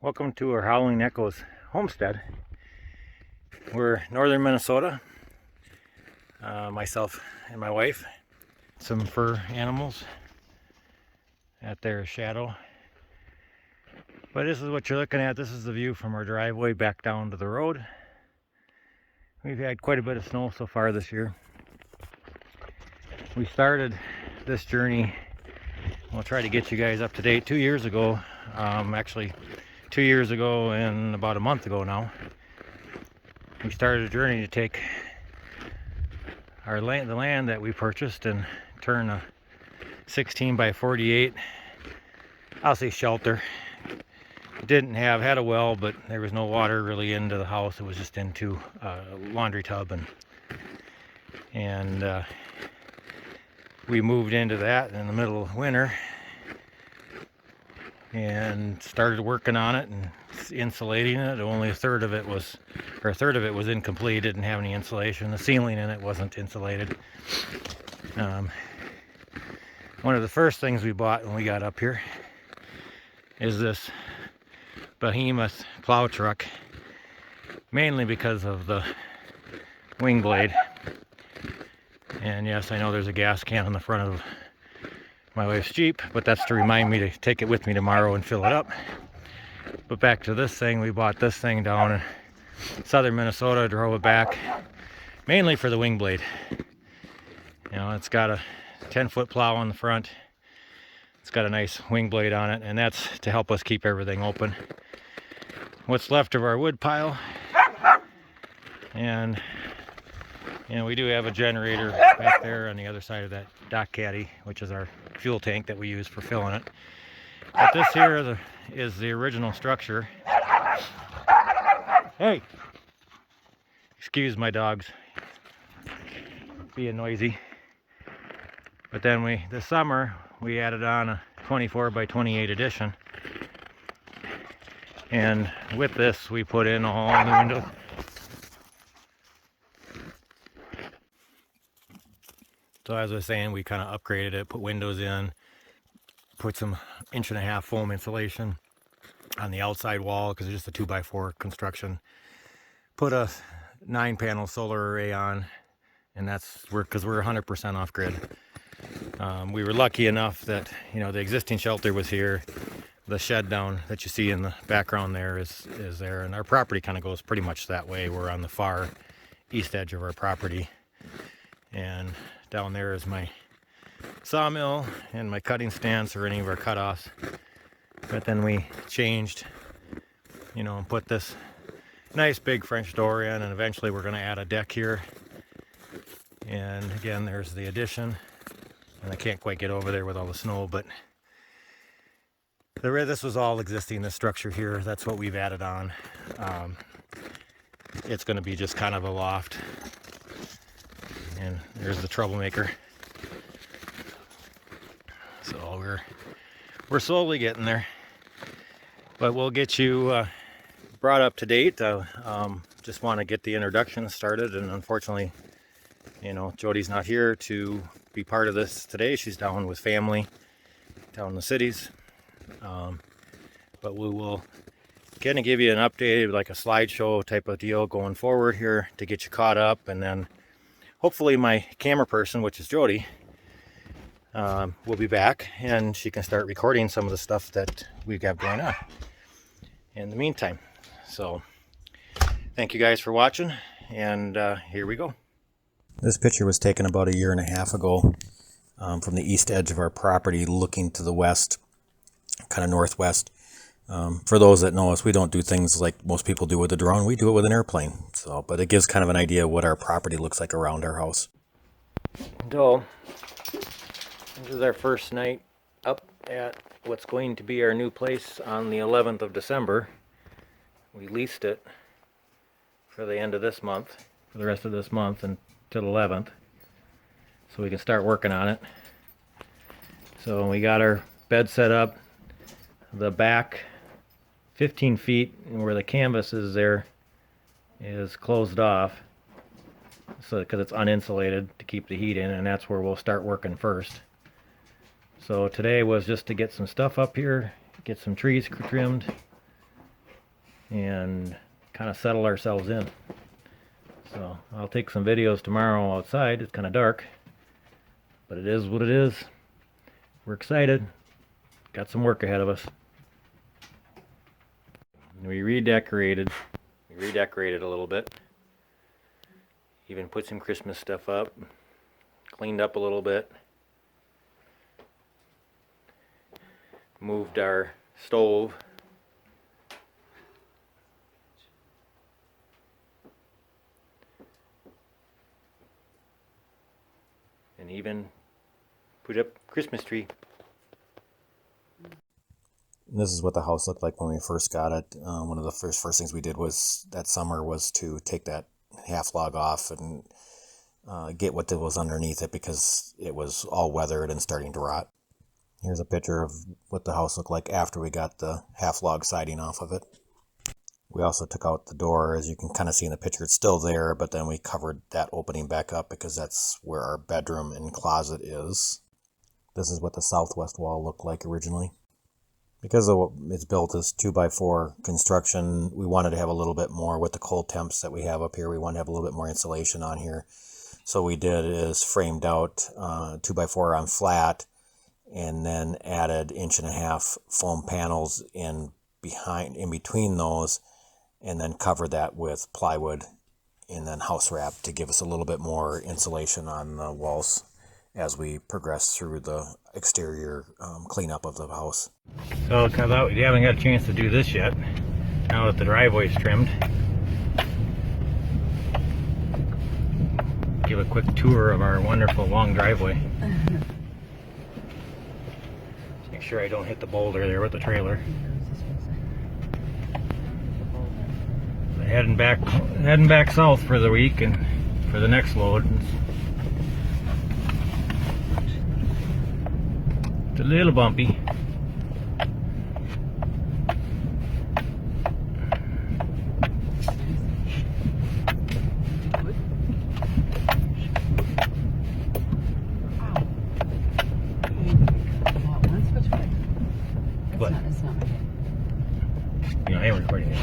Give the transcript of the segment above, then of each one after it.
Welcome to our Howling Echoes homestead. We're northern Minnesota. Myself and my wife. Some fur animals at their shadow. But this is what you're looking at. This is the view from our driveway back down to the road. We've had quite a bit of snow so far this year. We started this journey, we'll try to get you guys up to date, 2 years ago. Actually 2 years ago and about a month ago now. We started a journey to take our land, the land that we purchased, and turn a 16 by 48, I'll say shelter. It didn't had a well, but there was no water really into the house. It was just into a laundry tub, and we moved into that in the middle of winter and started working on it and insulating it. Only a third of it was incomplete. Didn't have any insulation. The ceiling in it wasn't insulated. One of the first things we bought when we got up here is this behemoth plow truck, mainly because of the wing blade. And yes, I know there's a gas can on the front of my wife's Jeep, but that's to remind me to take it with me tomorrow and fill it up. But back to this thing, we bought this thing down in southern Minnesota, drove it back mainly for the wing blade. You know, it's got a 10-foot plow on the front. It's got a nice wing blade on it, and that's to help us keep everything open. What's left of our wood pile, and you know, we do have a generator back there on the other side of that dock caddy, which is our fuel tank that we use for filling it. But this here is the original structure. Hey! Excuse my dogs being noisy. But then this summer, we added on a 24 by 28 addition. And with this, we put in all the windows. So as I was saying, we kind of upgraded it, put windows in, put some 1.5-inch foam insulation on the outside wall because it's just a 2x4 construction. Put a 9-panel solar array on, and that's because we're 100% off grid. We were lucky enough that, you know, the existing shelter was here. The shed down that you see in the background there is there, and our property kind of goes pretty much that way. We're on the far east edge of our property, and down there is my sawmill and my cutting stance for any of our cutoffs. But then we changed, you know, and put this nice big French door in, and eventually we're going to add a deck here. And again, there's the addition, and I can't quite get over there with all the snow, but this was all existing, this structure here. That's what we've added on. It's going to be just kind of a loft. And there's the troublemaker. So we're slowly getting there, but we'll get you brought up to date. Just want to get the introduction started, and unfortunately, you know, Jody's not here to be part of this today. She's down with family down in the cities. But we will kind of give you an update, like a slideshow type of deal going forward here to get you caught up, and then hopefully my camera person, which is Jody, will be back, and she can start recording some of the stuff that we got going on in the meantime. So thank you guys for watching, and here we go. This picture was taken about 1.5 years ago from the east edge of our property, looking to the west, kind of northwest. For those that know us, we don't do things like most people do with a drone. We do it with an airplane. So, but it gives kind of an idea of what our property looks like around our house. So, this is our first night up at what's going to be our new place on the 11th of December. We leased it for the end of this month, for the rest of this month until the 11th, so we can start working on it. So we got our bed set up. The back 15 feet where the canvas is there is closed off, so because it's uninsulated to keep the heat in, and that's where we'll start working first. So today was just to get some stuff up here, get some trees trimmed, and kind of settle ourselves in. So I'll take some videos tomorrow outside. It's kind of dark, but it is what it is. We're excited. Got some work ahead of us. We redecorated. We redecorated a little bit. Even put some Christmas stuff up. Cleaned up a little bit. Moved our stove. And even put up Christmas tree. This is what the house looked like when we first got it. One of the first things we did was that summer was to take that half log off and get what was underneath it, because it was all weathered and starting to rot. Here's a picture of what the house looked like after we got the half log siding off of it. We also took out the door. As you can kind of see in the picture, it's still there, but then we covered that opening back up because that's where our bedroom and closet is. This is what the southwest wall looked like originally. Because it's built as 2x4 construction, we wanted to have a little bit more with the cold temps that we have up here. We wanted to have a little bit more insulation on here. So what we did is framed out 2x4 on flat, and then added 1.5-inch foam panels in between those, and then covered that with plywood and then house wrap to give us a little bit more insulation on the walls as we progress through the exterior cleanup of the house. So because we haven't got a chance to do this yet, now that the driveway is trimmed, give a quick tour of our wonderful long driveway. Make sure I don't hit the boulder there with the trailer. Heading back south for the week and for the next load. It's a little bumpy. What? It's not my head. You know, I am recording it.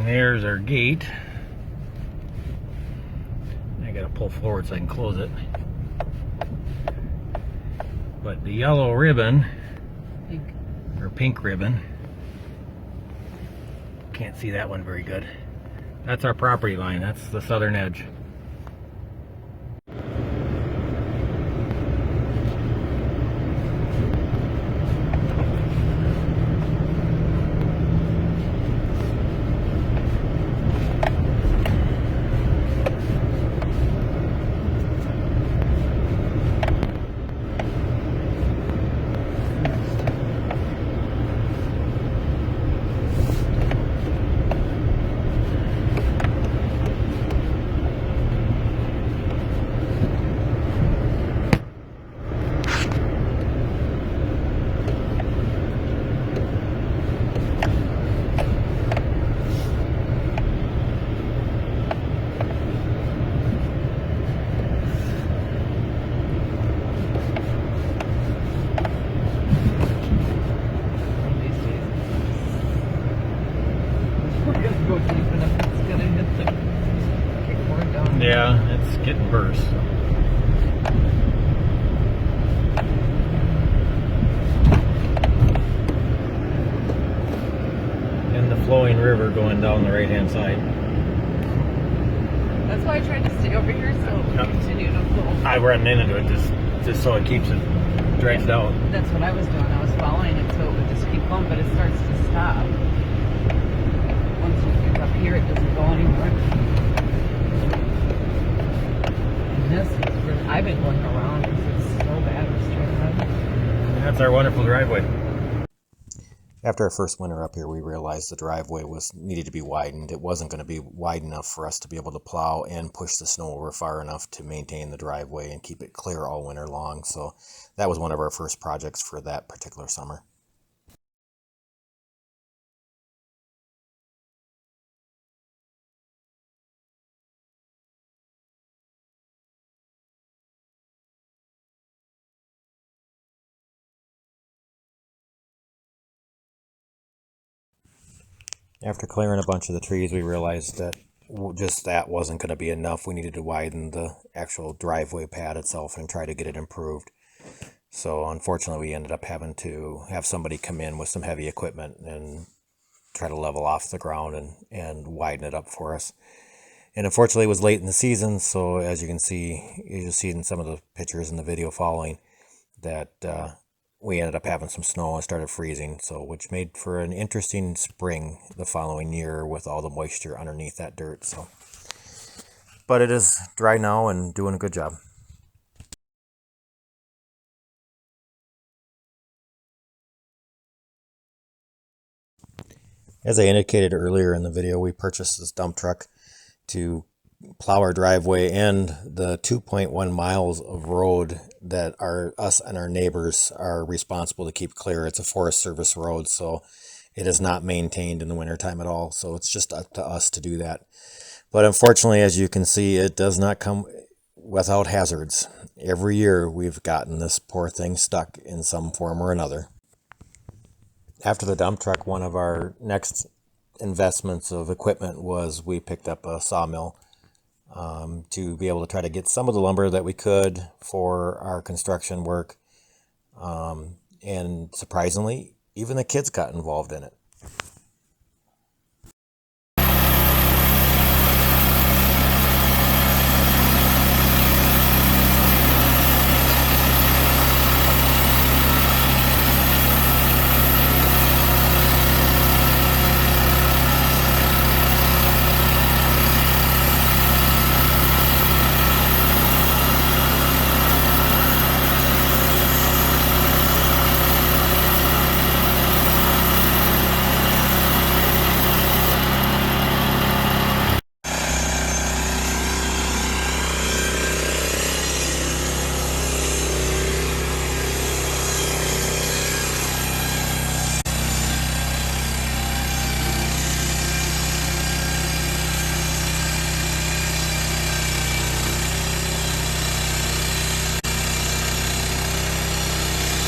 There's our gate. I gotta pull forward so I can close it. But the yellow ribbon, or pink ribbon, can't see that one very good. That's our property line. That's the southern edge. Yeah, it's getting worse. And the flowing river going down the right-hand side. That's why I tried to stay over here so it would continue to flow. I ran into it just so it keeps it dredged out. That's what I was doing. I was following it so it would just keep going, but it starts to stop. Once you get up here, it doesn't go anymore. This is really, I've been going around because it's so bad with straight ahead. And that's our wonderful driveway. After our first winter up here, we realized the driveway needed to be widened. It wasn't going to be wide enough for us to be able to plow and push the snow over far enough to maintain the driveway and keep it clear all winter long. So that was one of our first projects for that particular summer. After clearing a bunch of the trees, we realized that just that wasn't going to be enough. We needed to widen the actual driveway pad itself and try to get it improved. So unfortunately, we ended up having to have somebody come in with some heavy equipment and try to level off the ground and widen it up for us. And unfortunately, it was late in the season, so as you can see, you see in some of the pictures in the video following, that we ended up having some snow and started freezing, so which made for an interesting spring the following year with all the moisture underneath that dirt. So, but it is dry now and doing a good job. As I indicated earlier in the video, we purchased this dump truck to plow our driveway and the 2.1 miles of road that us and our neighbors are responsible to keep clear. It's a Forest Service road, so it is not maintained in the wintertime at all. So it's just up to us to do that. But unfortunately, as you can see, it does not come without hazards. Every year we've gotten this poor thing stuck in some form or another. After the dump truck, one of our next investments of equipment was we picked up a sawmill to be able to try to get some of the lumber that we could for our construction work. And surprisingly, even the kids got involved in it.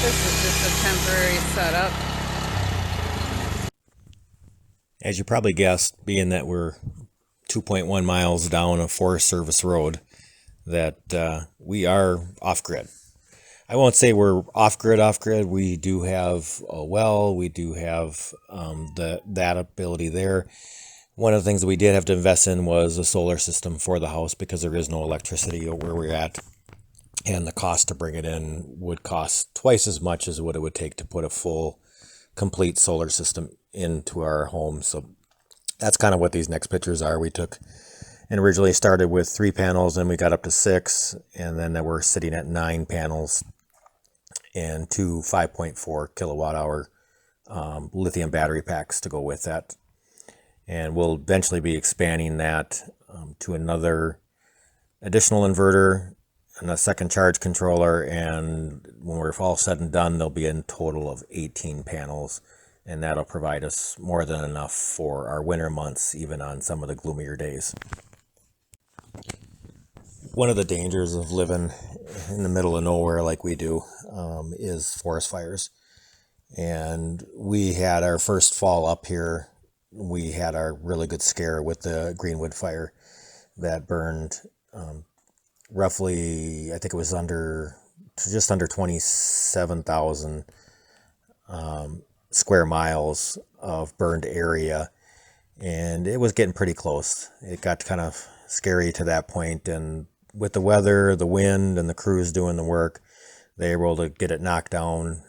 This is just a temporary setup. As you probably guessed, being that we're 2.1 miles down a Forest Service road, that we are off-grid. I won't say we're off-grid. We do have a well. We do have that ability there. One of the things that we did have to invest in was a solar system for the house because there is no electricity where we're at. And the cost to bring it in would cost twice as much as what it would take to put a full, complete solar system into our home. So that's kind of what these next pictures are. We took and originally started with 3 panels, and we got up to 6, and then we're sitting at 9 panels and 2 5.4 kilowatt hour lithium battery packs to go with that. And we'll eventually be expanding that to another additional inverter and a second charge controller, and when we're all said and done, there'll be a total of 18 panels, and that'll provide us more than enough for our winter months, even on some of the gloomier days. One of the dangers of living in the middle of nowhere like we do is forest fires. And we had our first fall up here. We had our really good scare with the greenwood fire that burned roughly, I think it was just under 27,000 square miles of burned area. And it was getting pretty close. It got kind of scary to that point. And with the weather, the wind, and the crews doing the work, they were able to get it knocked down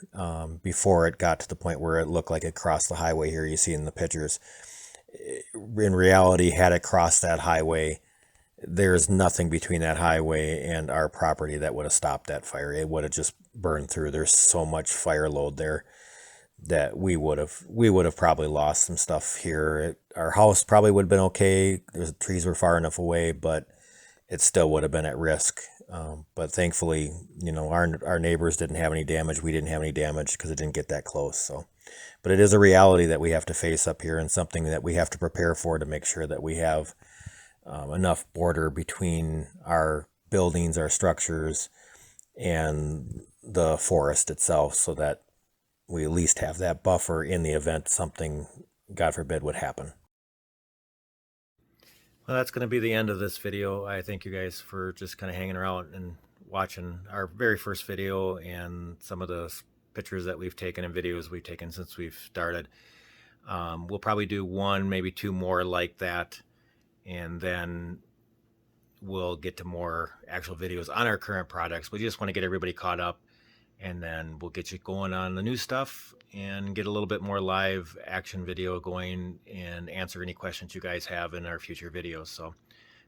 before it got to the point where it looked like it crossed the highway here you see in the pictures. In reality, had it crossed that highway, there's nothing between that highway and our property that would have stopped that fire. It would have just burned through. There's so much fire load there that we would have probably lost some stuff here. Our house probably would have been okay. The trees were far enough away, but it still would have been at risk. But thankfully, our neighbors didn't have any damage. We didn't have any damage because it didn't get that close. So, but it is a reality that we have to face up here, and something that we have to prepare for to make sure that we have enough border between our buildings, our structures, and the forest itself, so that we at least have that buffer in the event something God forbid, would happen. Well, that's going to be the end of this video. I thank you guys for just kind of hanging around and watching our very first video and some of the pictures that we've taken and videos we've taken since we've started. We'll probably do one, maybe two more like that, and then we'll get to more actual videos on our current products. We just want to get everybody caught up, and then we'll get you going on the new stuff and get a little bit more live action video going and answer any questions you guys have in our future videos. So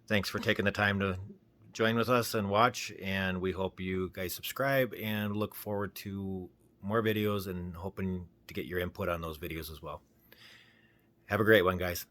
thanks for taking the time to join with us and watch, and we hope you guys subscribe and look forward to more videos and hoping to get your input on those videos as well. Have a great one, guys.